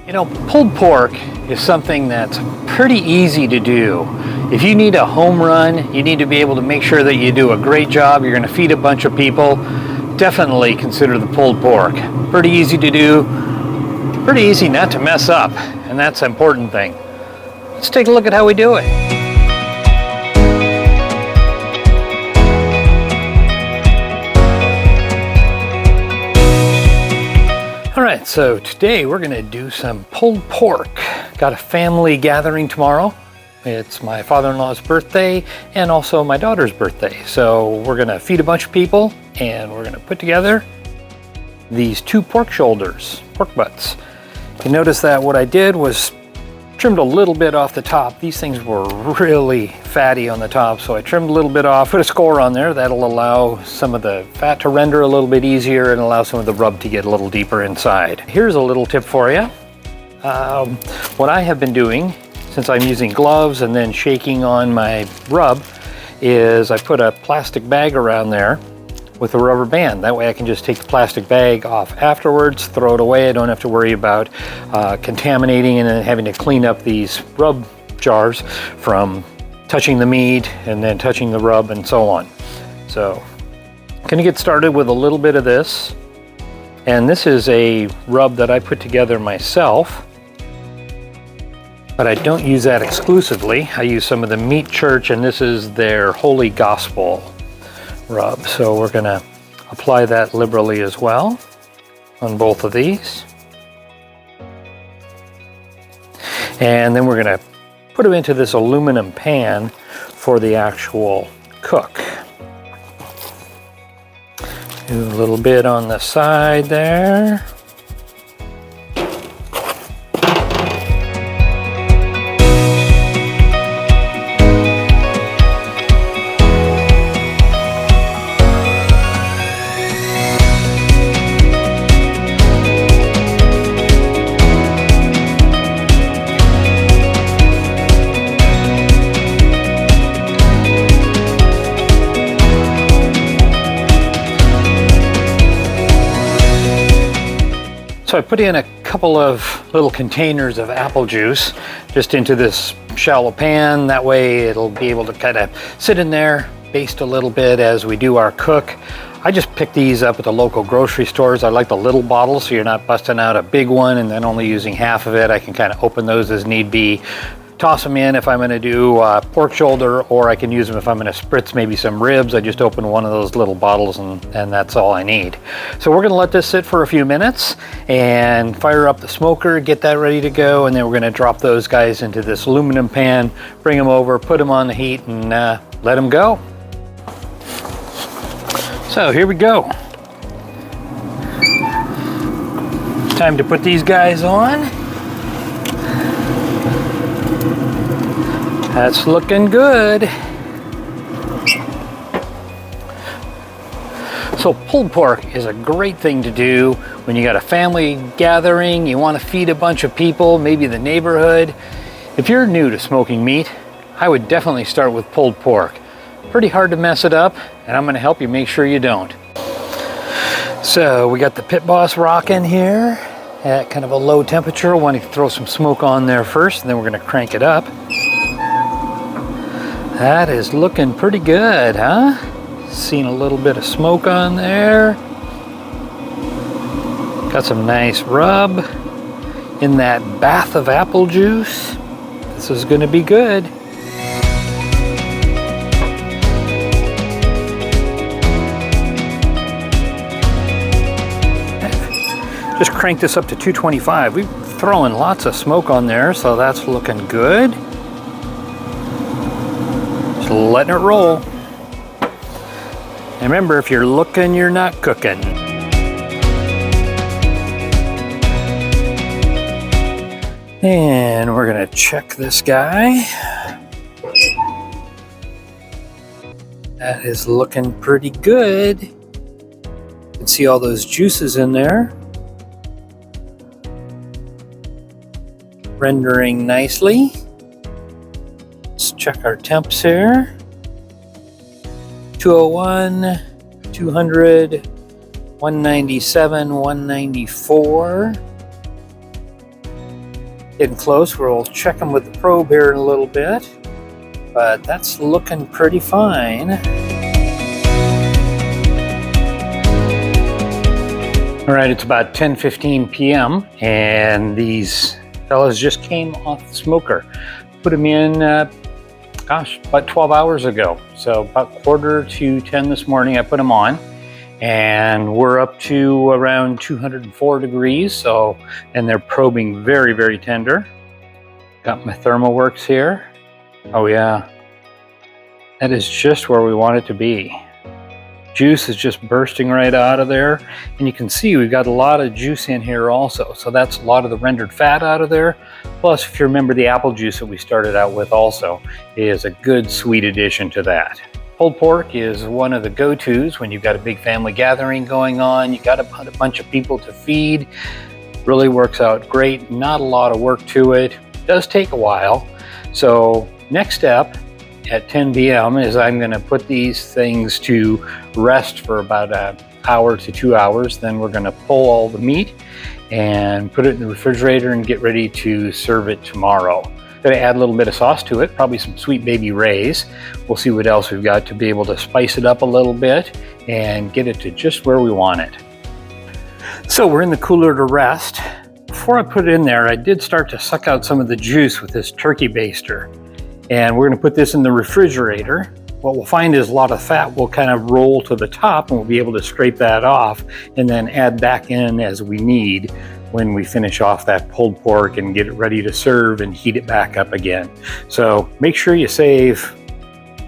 You know, pulled pork is something that's pretty easy to do. If you need a home run, you need to be able to make sure that you do a great job, you're going to feed a bunch of people, definitely consider the pulled pork. Pretty easy to do, pretty easy not to mess up, and that's the important thing. Let's take a look at how we do it. Alright, so today we're going to do some pulled pork. Got a family gathering tomorrow. It's my father-in-law's birthday and also my daughter's birthday. So we're going to feed a bunch of people and we're going to put together these 2 pork shoulders, pork butts. You notice that what I did was trimmed a little bit off the top. These things were really fatty on the top, so I trimmed a little bit off, put a score on there. That'll allow some of the fat to render a little bit easier and allow some of the rub to get a little deeper inside. Here's a little tip for you. What I have been doing, since I'm using gloves and then shaking on my rub, is I put a plastic bag around there with a rubber band. That way I can just take the plastic bag off afterwards, throw it away. I don't have to worry about contaminating and then having to clean up these rub jars from touching the meat and then touching the rub and so on. So I'm gonna get started with a little bit of this. And this is a rub that I put together myself, but I don't use that exclusively. I use some of the Meat Church, and this is their Holy Gospel rub. So we're going to apply that liberally as well on both of these. And then we're going to put them into this aluminum pan for the actual cook. Do a little bit on the side there. So I put in a couple of little containers of apple juice just into this shallow pan. That way it'll be able to kind of sit in there, baste a little bit as we do our cook. I just pick these up at the local grocery stores. I like the little bottles so you're not busting out a big one and then only using half of it. I can kind of open those as need be. Toss them in if I'm going to do pork shoulder, or I can use them if I'm going to spritz maybe some ribs. I just open one of those little bottles and that's all I need. So we're going to let this sit for a few minutes and fire up the smoker, get that ready to go, and then we're going to drop those guys into this aluminum pan, bring them over, put them on the heat, and let them go. So here we go. Time to put these guys on. That's looking good. So pulled pork is a great thing to do when you got a family gathering, you want to feed a bunch of people, maybe the neighborhood. If you're new to smoking meat, I would definitely start with pulled pork. Pretty hard to mess it up, and I'm going to help you make sure you don't. So we got the Pit Boss rocking here at kind of a low temperature. I want to throw some smoke on there first, and then we're going to crank it up. That is looking pretty good, huh? Seen a little bit of smoke on there. Got some nice rub in that bath of apple juice. This is going to be good. Just crank this up to 225. We're throwing lots of smoke on there, so that's looking good. Letting it roll. And remember, if you're looking, you're not cooking. And we're gonna check this guy. That is looking pretty good. You can see all those juices in there. Rendering nicely. Let's check our temps here. 201, 200, 197, 194. Getting close. We'll check them with the probe here in a little bit, but that's looking pretty fine. All right, it's about 10:15 p.m. and these fellas just came off the smoker. Put them in, about 12 hours ago. So about 9:45 this morning, I put them on, and we're up to around 204 degrees. So, and they're probing very, very tender. Got my ThermoWorks here. Oh yeah, that is just where we want it to be. Juice is just bursting right out of there, and you can see we've got a lot of juice in here also, so that's a lot of the rendered fat out of there. Plus, if you remember, the apple juice that we started out with also is a good sweet addition to that. Pulled pork is one of the go-tos when you've got a big family gathering going on, you got a bunch of people to feed. Really works out great. Not a lot of work to it. Does take a while. So next step at 10 p.m. is I'm going to put these things to rest for about an hour to 2 hours. Then we're going to pull all the meat and put it in the refrigerator and get ready to serve it tomorrow. Going to add a little bit of sauce to it, probably some Sweet Baby Ray's. We'll see what else we've got to be able to spice it up a little bit and get it to just where we want it. So we're in the cooler to rest. Before I put it in there, I did start to suck out some of the juice with this turkey baster. And we're going to put this in the refrigerator. What we'll find is a lot of fat will kind of roll to the top, and we'll be able to scrape that off and then add back in as we need when we finish off that pulled pork and get it ready to serve and heat it back up again. So make sure you save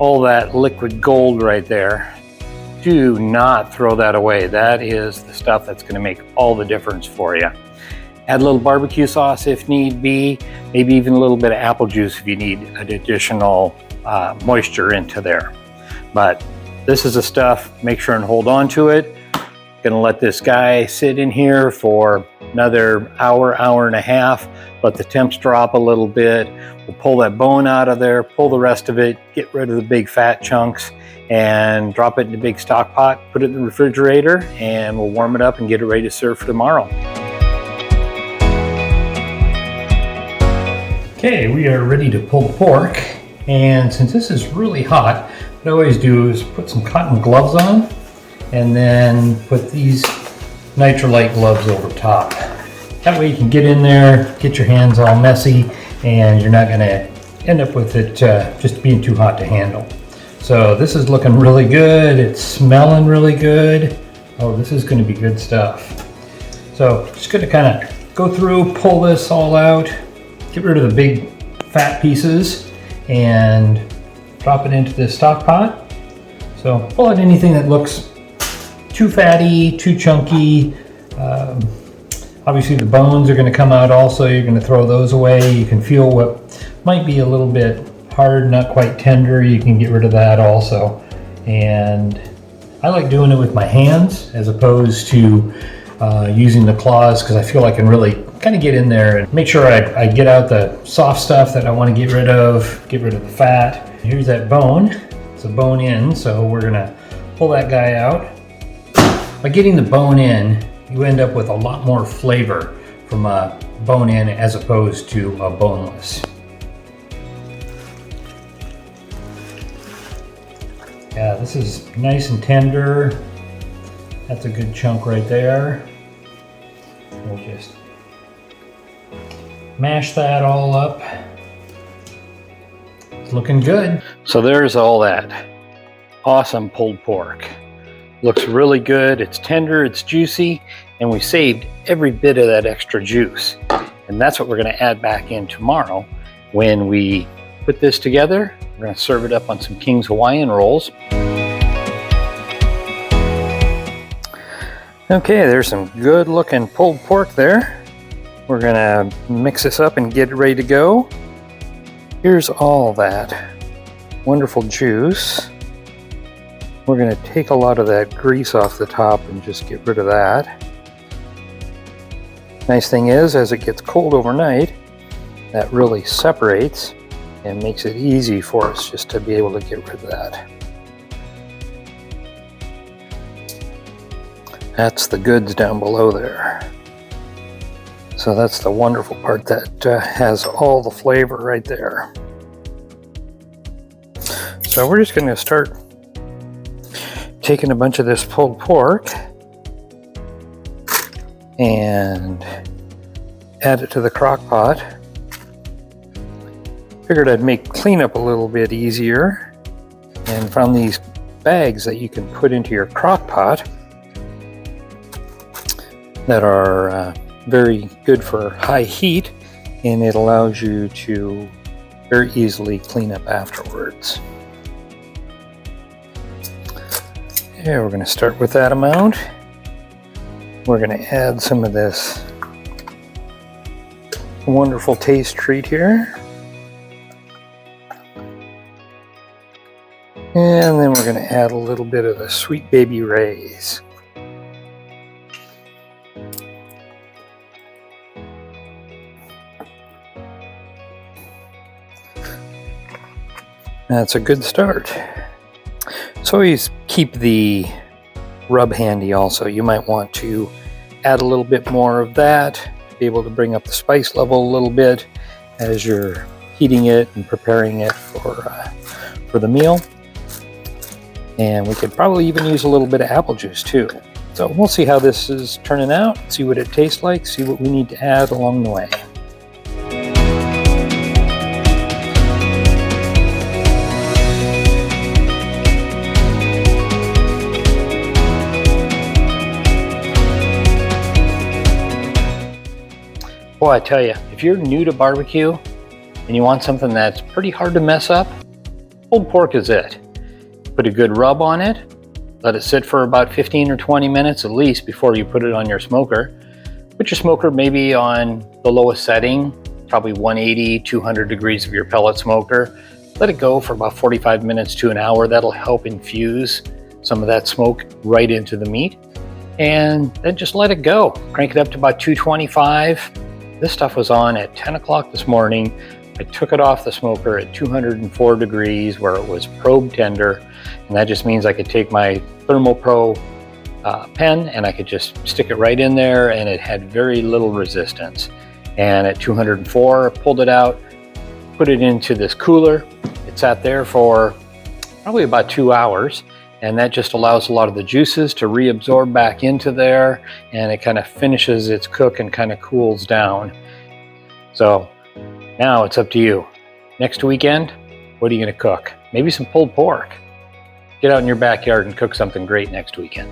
all that liquid gold right there. Do not throw that away. That is the stuff that's going to make all the difference for you. Add a little barbecue sauce if need be, maybe even a little bit of apple juice if you need an additional moisture into there. But this is the stuff, make sure and hold on to it. Gonna let this guy sit in here for another hour, hour and a half, let the temps drop a little bit. We'll pull that bone out of there, pull the rest of it, get rid of the big fat chunks, and drop it in a big stock pot, put it in the refrigerator, and we'll warm it up and get it ready to serve for tomorrow. Okay, we are ready to pull the pork, and since this is really hot, what I always do is put some cotton gloves on and then put these Nitrolite gloves over top. That way you can get in there, get your hands all messy, and you're not going to end up with it just being too hot to handle. So this is looking really good, it's smelling really good. Oh, this is going to be good stuff. So just going to kind of go through, pull this all out, get rid of the big fat pieces and drop it into this stock pot. So pull out anything that looks too fatty, too chunky. Obviously the bones are going to come out also. You're going to throw those away. You can feel what might be a little bit hard, not quite tender. You can get rid of that also. And I like doing it with my hands as opposed to using the claws, because I feel I can really kind of get in there and make sure I get out the soft stuff that I want to get rid of the fat. Here's that bone. It's a bone in, so we're gonna pull that guy out. By getting the bone in, you end up with a lot more flavor from a bone in as opposed to a boneless. Yeah, this is nice and tender. That's a good chunk right there. We'll just mash that all up. It's looking good. So there's all that awesome pulled pork. Looks really good. It's tender, it's juicy, and we saved every bit of that extra juice. And that's what we're going to add back in tomorrow when we put this together. We're going to serve it up on some King's Hawaiian rolls. Okay, there's some good looking pulled pork there. We're gonna mix this up and get it ready to go. Here's all that wonderful juice. We're gonna take a lot of that grease off the top and just get rid of that. Nice thing is, as it gets cold overnight, that really separates and makes it easy for us just to be able to get rid of that. That's the goods down below there. So that's the wonderful part, that has all the flavor right there. So we're just going to start taking a bunch of this pulled pork and add it to the crock pot. Figured I'd make cleanup a little bit easier, and found these bags that you can put into your crock pot that are very good for high heat, and it allows you to very easily clean up afterwards. Yeah, we're going to start with that amount. We're going to add some of this wonderful taste treat here. And then we're going to add a little bit of the Sweet Baby Ray's. That's a good start. So always keep the rub handy also. You might want to add a little bit more of that to be able to bring up the spice level a little bit as you're heating it and preparing it for the meal. And we could probably even use a little bit of apple juice too. So we'll see how this is turning out, see what it tastes like, see what we need to add along the way. Boy, I tell you, if you're new to barbecue and you want something that's pretty hard to mess up, pulled pork is it. Put a good rub on it, let it sit for about 15 or 20 minutes at least before you put it on your smoker. Put your smoker maybe on the lowest setting, probably 180, 200 degrees of your pellet smoker. Let it go for about 45 minutes to an hour. That'll help infuse some of that smoke right into the meat. And then just let it go. Crank it up to about 225. This stuff was on at 10 o'clock this morning. I took it off the smoker at 204 degrees where it was probe tender, and that just means I could take my ThermoPro pen and I could just stick it right in there, and it had very little resistance. And at 204, pulled it out, put it into this cooler. It sat there for probably about 2 hours, and that just allows a lot of the juices to reabsorb back into there, and it kind of finishes its cook and kind of cools down. So now it's up to you. Next weekend, what are you going to cook? Maybe some pulled pork. Get out in your backyard and cook something great next weekend.